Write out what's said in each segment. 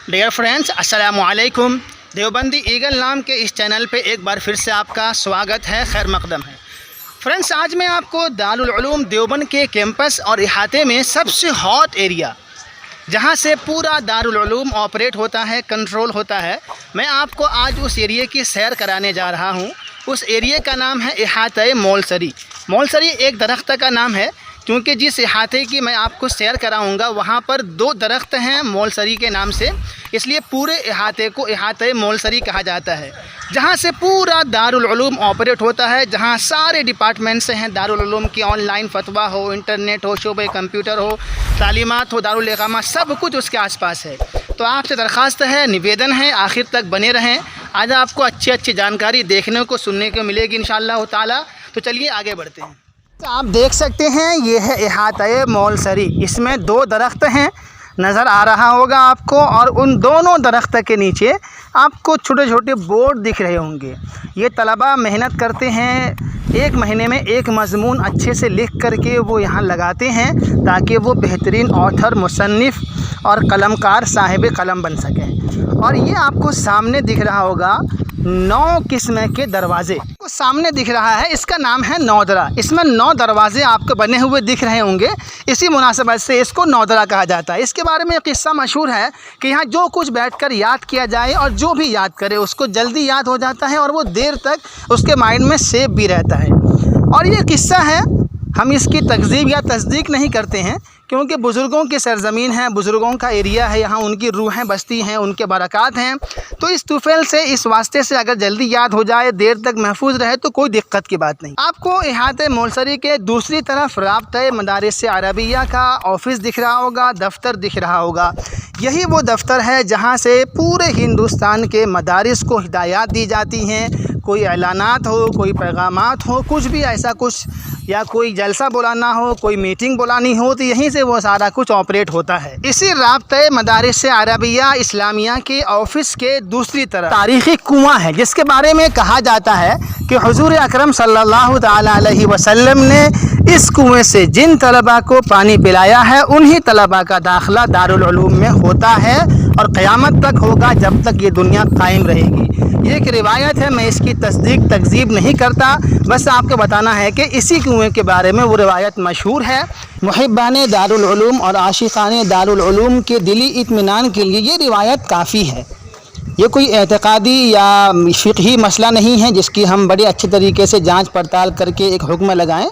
Dear friends, अस्सलामु अलैकुम। Deobandi eagle नाम के इस चैनल पे एक बार फिर से आपका स्वागत है, खैर मकदम है। फ्रेंड्स, आज मैं आपको दारुल उलूम देवबंद के कैंपस और इहाते में सबसे हॉट एरिया, जहां से पूरा दारुल उलूम ऑपरेट होता है, कंट्रोल होता है, मैं आपको आज उस एरिया की सैर कराने जा रहा हूं। उस एरिया का नाम है इहाते मौलसरी। मौलसरी एक दरख्त का नाम है, क्योंकि जिस इहाते की मैं आपको सैर कराऊंगा वहाँ पर 2 दरख्त हैं मौलसरी के नाम से, इसलिए पूरे इहाते को इहाते मौलसरी कहा जाता है। जहाँ से पूरा दारुल उलूम ऑपरेट होता है, जहाँ सारे डिपार्टमेंट से हैं दारुल उलूम की, ऑनलाइन फतवा हो, इंटरनेट हो, शोबे कंप्यूटर हो, तालीमात हो, दारुल इकामा, सब कुछ उसके आसपास है। तो आपसे दरख्वास्त है, निवेदन है, आखिर तक बने रहें। आज आपको अच्छी जानकारी देखने को सुनने को मिलेगी इंशाअल्लाह ताला। तो चलिए आगे बढ़ते हैं। आप देख सकते हैं, ये है इहाते मौलसरी। इसमें 2 दरख्त हैं, नज़र आ रहा होगा आपको, और उन दोनों दरख्त के नीचे आपको छोटे छोटे बोर्ड दिख रहे होंगे। ये तलबा मेहनत करते हैं, 1 महीने में 1 मज़मून अच्छे से लिख करके वो यहाँ लगाते हैं, ताकि वो बेहतरीन ऑथर, मुसन्निफ़ और कलमकार साहिब कलम बन सकें। और ये आपको सामने दिख रहा होगा 9 किस्म के दरवाज़े सामने दिख रहा है, इसका नाम है नौदरा। इसमें 9 दरवाज़े आपको बने हुए दिख रहे होंगे, इसी मुनासबत से इसको नौदरा कहा जाता है। इसके बारे में एक किस्सा मशहूर है कि यहाँ जो कुछ बैठकर याद किया जाए और जो भी याद करे उसको जल्दी याद हो जाता है, और वो देर तक उसके माइंड में सेव भी रहता है। और ये किस्सा है, हम इसकी तकज़ीब या तस्दीक नहीं करते हैं, क्योंकि बुज़ुर्गों की सरज़मीन है, बुज़ुर्गों का एरिया है, यहाँ उनकी रूहें बसती हैं, उनके बरक़ात हैं। तो इस तुफ़ैल से, इस वास्ते से अगर जल्दी याद हो जाए, देर तक महफूज रहे, तो कोई दिक्कत की बात नहीं। आपको इहाते मौलसरी के दूसरी तरफ राब्ता मदारिस अरबिया का ऑफ़िस दिख रहा होगा, दफ्तर दिख रहा होगा। यही वो दफ्तर है जहाँ से पूरे हिंदुस्तान के मदारिस को हिदायत दी जाती हैं। कोई ऐलानात हो, कोई पैगामात हो, कुछ भी ऐसा कुछ, या कोई जलसा बुलाना हो, कोई मीटिंग बुलानी हो, तो यहीं से वो सारा कुछ ऑपरेट होता है। इसी राब्ता मदारिस अरबिया इस्लामिया के ऑफिस के दूसरी तरफ तारीख़ी कुआं है, जिसके बारे में कहा जाता है कि हुज़ूर अकरम सल्लल्लाहु तआला अलैहि वसल्लम ने इस कुएं से जिन तलबा को पानी पिलाया है, उन्हीं तलबा का दाखिला दारुल उलूम में होता है और क़यामत तक होगा, जब तक ये दुनिया कायम रहेगी। ये एक रिवायत है, मैं इसकी तस्दीक तकज़ीब नहीं करता, बस आपको बताना है कि इसी कुएं के बारे में वो रिवायत मशहूर है। मुहिब्बाने दारुल उलूम और आशिक़ाने दारुल उलूम के दिली इत्मीनान के लिए ये रिवायत काफ़ी है। ये कोई एतक़ादी या फ़िक़ही मसला नहीं है जिसकी हम बड़े अच्छे तरीके से जांच पड़ताल करके एक हुक्म लगाएं।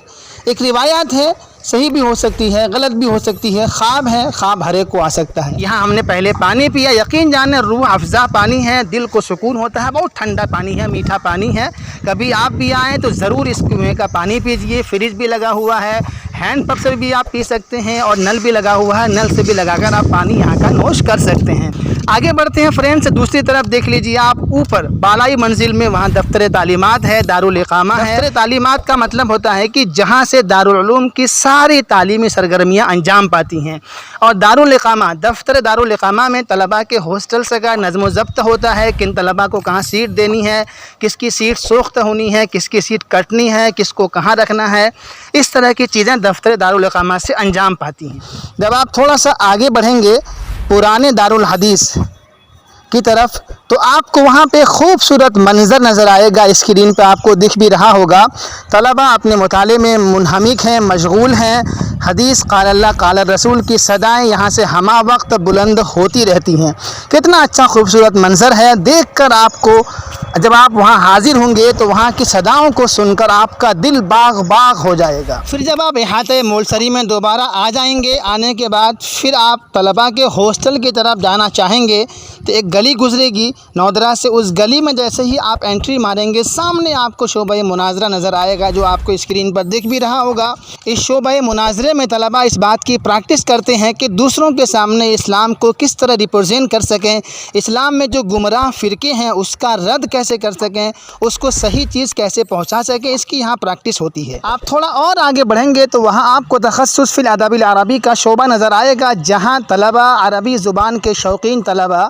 एक रिवायत है, सही भी हो सकती है, गलत भी हो सकती है, ख्वाब है, ख्वाब हर एक को आ सकता है। यहाँ हमने पहले पानी पिया, यकीन जाने रूह अफ़ज़ा पानी है, दिल को सुकून होता है, बहुत ठंडा पानी है, मीठा पानी है। कभी आप भी आएँ तो ज़रूर इस कुएं का पानी पीजिए। फ्रिज भी लगा हुआ है, हैंड पंप से भी आप पी सकते हैं, और नल भी लगा हुआ है, नल से भी लगाकर आप पानी यहाँ का नोश कर सकते हैं। आगे बढ़ते हैं फ्रेंड्स, दूसरी तरफ देख लीजिए आप, ऊपर बालाई मंजिल में वहाँ दफ्तर तालीमात है, दारुल इकामा है। दफ्तर तालीमात का मतलब होता है कि जहाँ से दारुल उलूम की सारी तालीमी सरगर्मियाँ अंजाम पाती हैं। और दारुल इकामा, दफ्तर दारुल इकामा में तलबा के हॉस्टल्स का नज़्म ज़ब्त होता है, किन तलबा को कहाँ सीट देनी है, किसकी सीट सोख्त होनी है, किसकी सीट कटनी है, किसको कहाँ रखना है, इस तरह की चीज़ें दफ्तर दारुल इकामा से अंजाम पाती हैं। जब आप थोड़ा सा आगे बढ़ेंगे पुराने दारुल हदीस की तरफ, तो आपको वहाँ पे खूबसूरत मंज़र नज़र आएगा। स्क्रीन पे आपको दिख भी रहा होगा, तलबा अपने मुताले में मुनहमिक हैं, मशगूल हैं। हदीस क़ाल अल्लाह क़ाल रसूल की सदाएं यहाँ से हमा वक्त बुलंद होती रहती हैं। कितना अच्छा खूबसूरत मंज़र है, देखकर आपको, जब आप वहाँ हाजिर होंगे तो वहाँ की सदाओं को सुनकर आपका दिल बाग बाग हो जाएगा। फिर जब आप इहाते मौलसरी में दोबारा आ जाएंगे, आने के बाद फिर आप तलबा के हॉस्टल की तरफ जाना चाहेंगे तो एक गली गुजरेगी नौदरा से। उस गली में जैसे ही आप एंट्री मारेंगे, सामने आपको शोबा मुनाजरा नज़र आएगा, जो आपको स्क्रीन पर दिख भी रहा होगा। इस शोबा मुनाजरे में तलबा इस बात की प्रैक्टिस करते हैं कि दूसरों के सामने इस्लाम को किस तरह रिप्रेजेंट कर सकें, इस्लाम में जो गुमराह फ़िरके हैं उसका रद्द कैसे कर सकें, उसको सही चीज़ कैसे पहुँचा सकें, इसकी यहाँ प्रैक्टिस होती है। आप थोड़ा और आगे बढ़ेंगे तो वहाँ आपको तख़स्सुस फ़िल अदबिल अरबी का शोबा नज़र आएगा, जहाँ तलबा, अरबी ज़ुबान के शौकीन तलबा,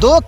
2